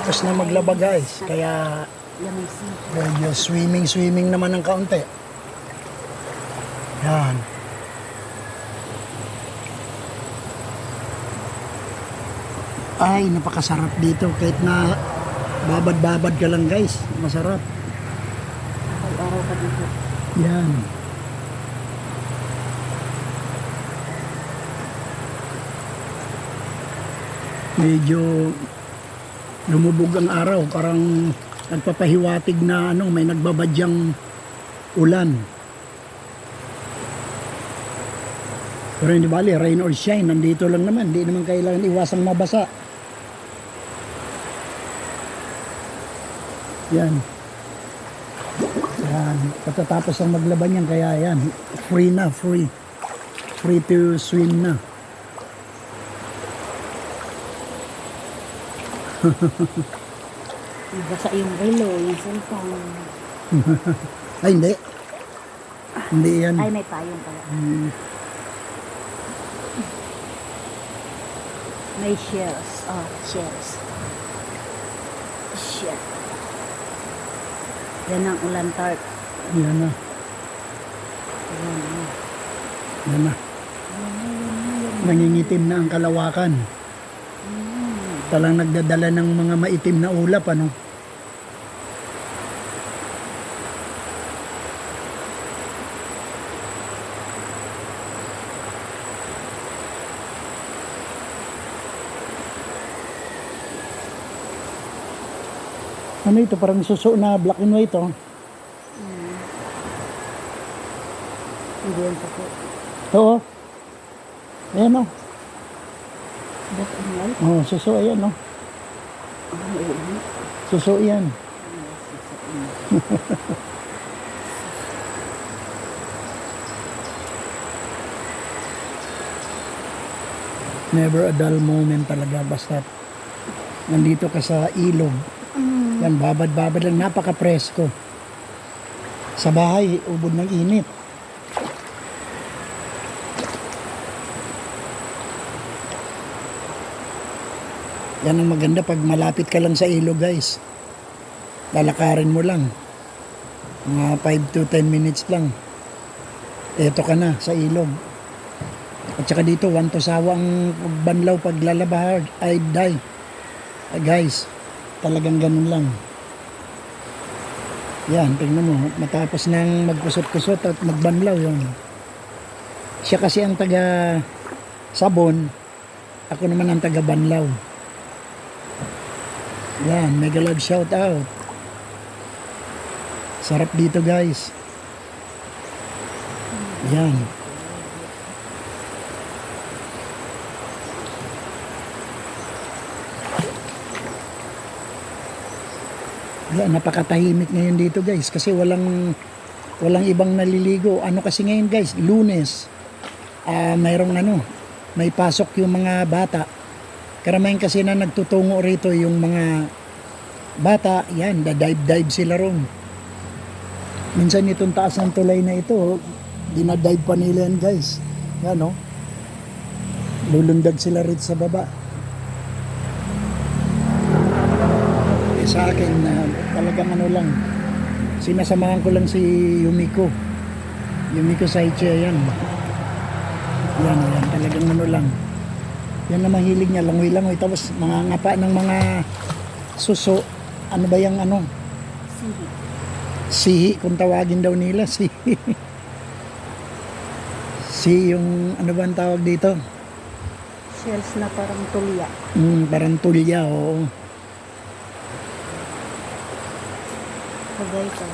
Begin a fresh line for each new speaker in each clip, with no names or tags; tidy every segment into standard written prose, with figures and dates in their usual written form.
tapos na maglaba guys. Kaya medyo swimming naman ng kaunti. Yan. Ay, napakasarap dito. Kahit na babad-babad ka lang guys. Masarap.
Araw ka dito.
Yan. Medyo lumubog ang araw. Parang nagpapahiwatig na may nagbabadyang ulan. Pero hindi bali, rain or shine, nandito lang naman. Hindi naman kailangan iwasang mabasa. Yan. Yan. Pagkatapos ang maglaban yan, kaya yan. Free na, free. Free to swim na.
Basa yung relo, yung cellphone.
Ay, hindi. Hindi yan.
Ay, may payong pala. May shells. Oh, shells. Shit. Yan ang ulan tart.
Yan na.
Yan na.
Yan na. Nangingitim na ang kalawakan. Talang nagdadala ng mga maitim na ulap, ano? Ano ito? Parang suso na black and white, oh.
Hindi yan sa ko.
Ito, oh. Ayan, oh.
Black and white?
Oh, suso, ayan, oh. Suso yan. Never a dull moment talaga. Basta nandito ka sa ilog. Yan, babad-babad lang. Napaka-presko. Sa bahay, ubod ng init. Yan ang maganda pag malapit ka lang sa ilog, guys. Lalakarin mo lang. Mga 5 to 10 minutes lang. Eto ka na sa ilog. At saka dito, 1 to sawa ang banlaw pag lalaba ay die. Guys, talagang ganun lang. Yan, tingnan mo. Matapos nang magkusot-kusot at magbanlaw yun. Siya kasi ang taga sabon. Ako naman ang taga banlaw. Yan, mega love shout out. Sarap dito guys. Yan. Napakatahimik ngayon dito guys kasi walang ibang naliligo. Ano kasi ngayon guys, Lunes. Mayroong may pasok yung mga bata. Karamihan kasi na nagtutungo rito yung mga bata, yan, da-dive sila ron. Minsan itong taas ng tulay na ito, dinadive pa nila yan guys. Yan o. Lulundag sila rito sa baba. Sa akin talagang lang, sinasamahan ko lang si Yumiko Saiche. Yan talagang lang, yan na mahilig niya, langoy tapos mga ngapa ng mga suso. Ano ba yung sihi kung tawagin daw nila, sihi. Sihi yung ano ba ang tawag dito,
Shells na parang tulya.
Parang tulya, oo.
Bagay ka.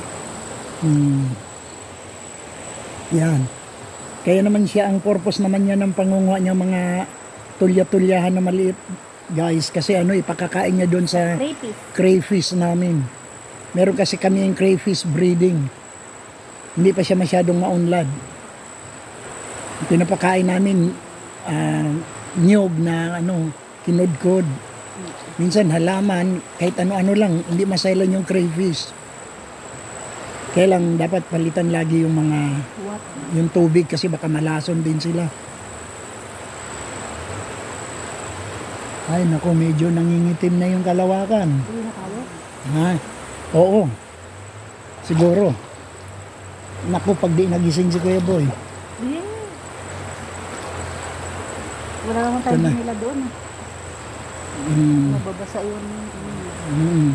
Yan. Kaya naman siya, ang purpose naman niya ng pangunguha niya mga tulya-tulyahan na maliit, guys, kasi ipakakain niya doon sa crayfish namin. Meron kasi kami yung crayfish breeding. Hindi pa siya masyadong maunlad. Pinapakain namin niyog na kinudkod. Minsan halaman, kahit ano-ano lang, hindi masailan yung crayfish. Kaya lang dapat palitan lagi yung yung tubig kasi baka malason din sila. Ay, naku, medyo nangingitim na yung kalawakan.
Hindi na tayo.
Ha? Oo. Siguro. Naku, pag di nagising si Kuya Boy.
Yeah. Wala naman
Ito na.
tayo nila doon.
Mm,
Mababasa yun.
mm,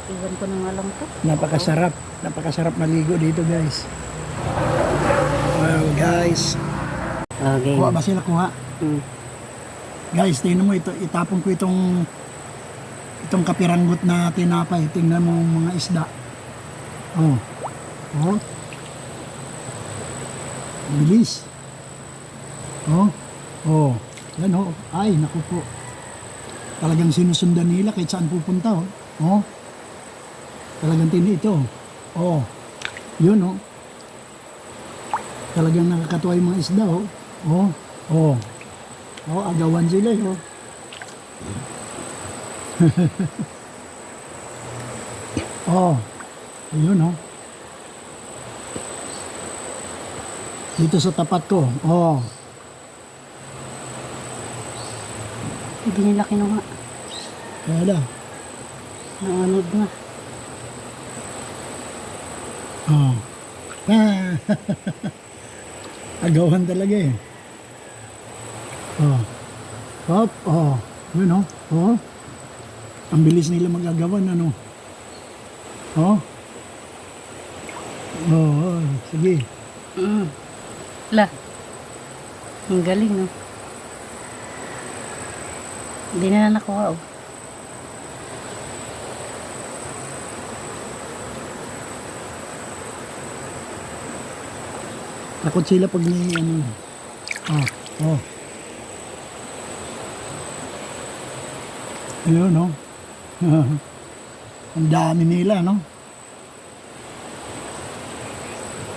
Iwan ko na nga lang to.
napakasarap. Napakasarap maligo dito, guys. Well, guys.
Okay.
Kuha ba sila? Kuha.
Mm.
Guys, tingnan mo ito. Itapon ko itong kapiranggot na tinapay. Tingnan mo mga isda. Oh. Oh. Bilis. Oh. Oh. Yan oh. Ay, naku po. Talagang sinusundan nila kahit saan pupunta oh. Oh. Talagang tindi ito. Oh. Yun oh. Talagang nakakatuwa yung mga isda oh. Oh. Oh. Oh, agawan sila eh, oh. Oh. Ayun oh. Dito sa tapat ko. Oh.
Hindi nila kinuha.
Kaya na.
Naanod na.
Oh. Ah. Agawan talaga eh. Oh. Hop. Oh. Yun oh. Oh. Ang bilis nila magagawan ano. Oh. Oh. Sige.
Mm. La. Ang galing, no? Hindi na nakuha, oh.
Takot sila pag may ano. Ah. Oh. Ayun no. Ang dami nila no.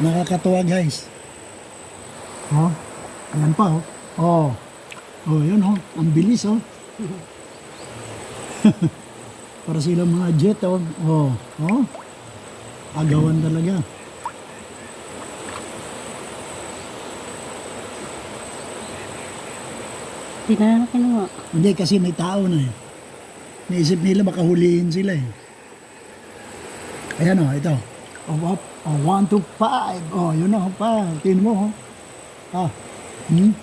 Nakakatuwa guys. Oh. Ayan pa oh. Oh. Oh, yun oh. Ang bilis oh. Para silang mga jet oh. Oh. Oh. Agawan talaga.
Hindi na kinuha.
Hindi kasi may tao na eh. Naisip nila baka hulihin sila eh. Ayan o, ito. Oh, up. Oh, 1, 2, 5. Oh, yun o, pa. Tingnan mo oh. Ah. Hmm?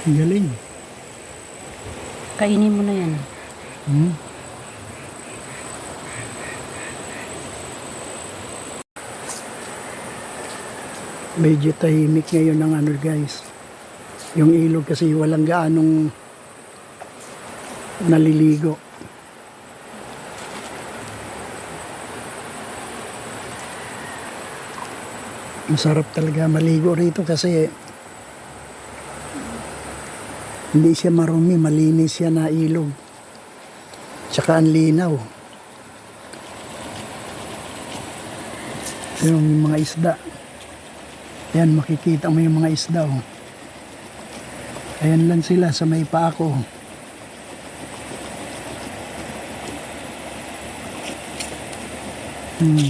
Ang galing.
Kainin mo na yan.
Hmm? Medyo tahimik ngayon ng ano guys. Yung ilog kasi walang gaanong naliligo. Masarap talaga maligo rito kasi hindi siya marumi, malinis siya na ilog. Tsaka ang linaw. Yung mga isda. Ayan, makikita mo yung mga isda. Oh. Ayan lang sila sa may paa ko. Hmm.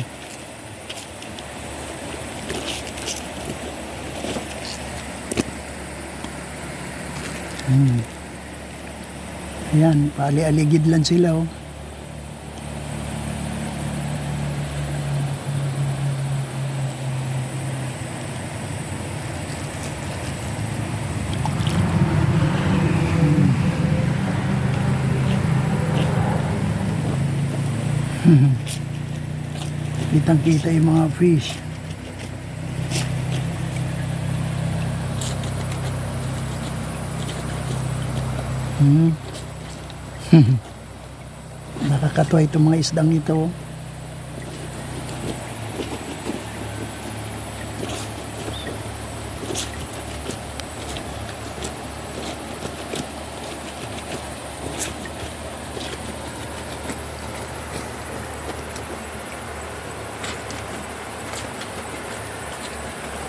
Hmm. Ayan, paali-aligid lang sila. Oh. Kitang-kita yung mga fish. Nakakatuwa itong mga isdang ito.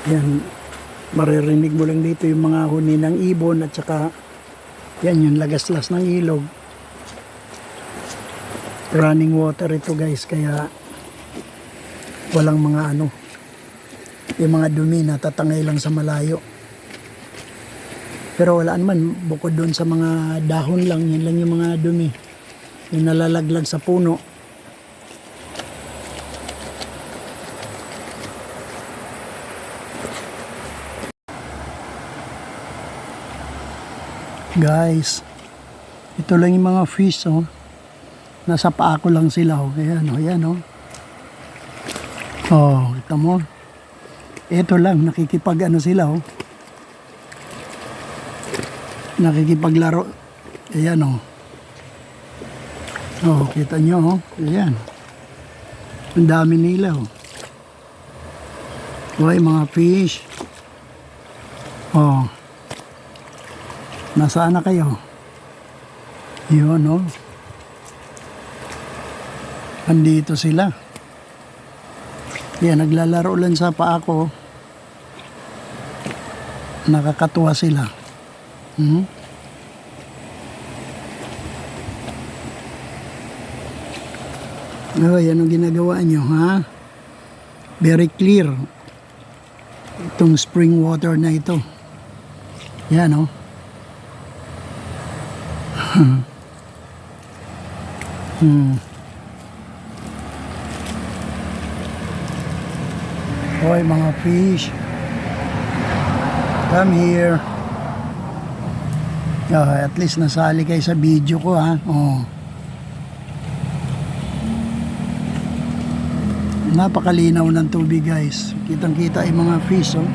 Yan, maririnig mo lang dito yung mga huni ng ibon at saka yan yung lagaslas ng ilog. Running water ito guys, kaya walang mga ano. Yung mga dumi na tatangay lang sa malayo. Pero wala naman, bukod doon sa mga dahon lang, yan lang yung mga dumi. Yung nalalaglag sa puno. Guys, ito lang yung mga fish, oh. Nasa paa ko lang sila, oh. Ayan, oh, ayan, oh. Oh, kita mo. Ito lang, nakikipag ano sila, oh. Nakikipaglaro. Ayan, oh. Oh, kita nyo, oh. Ayan. Ang dami nila, oh. Uy, mga fish. Oh. Nasaan na kayo? Yun, oh. Andito sila. Yan, naglalaro lang sa paa ko. Nakakatuwa sila. Ay, anong ginagawa nyo, ha? Very clear. Itong spring water na ito. Yan, oh. Hoy, mga fish. Come here. At least nasali kayo sa video ko, ha. Oh. Napakalinaw ng tubig, guys. Kitang-kita yung mga fish, oh.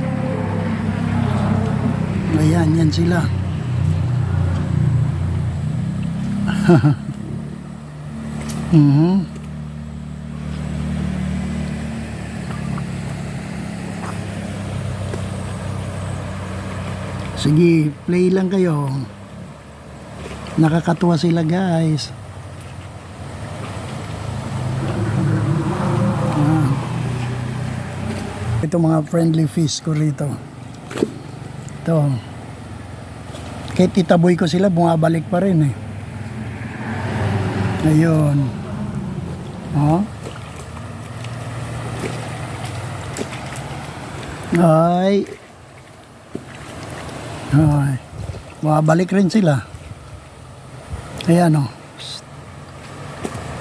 Ayan, yan sila. Sige, play lang kayo. Nakakatuwa sila, guys. Ito mga friendly fish ko rito. Ito. Kahit itaboy ko sila, bumabalik pa rin, eh. Ayun. Oh. Ay. Ay. Bumabalik rin sila. Ayan, oh.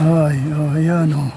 Ay, oh, ayan, oh.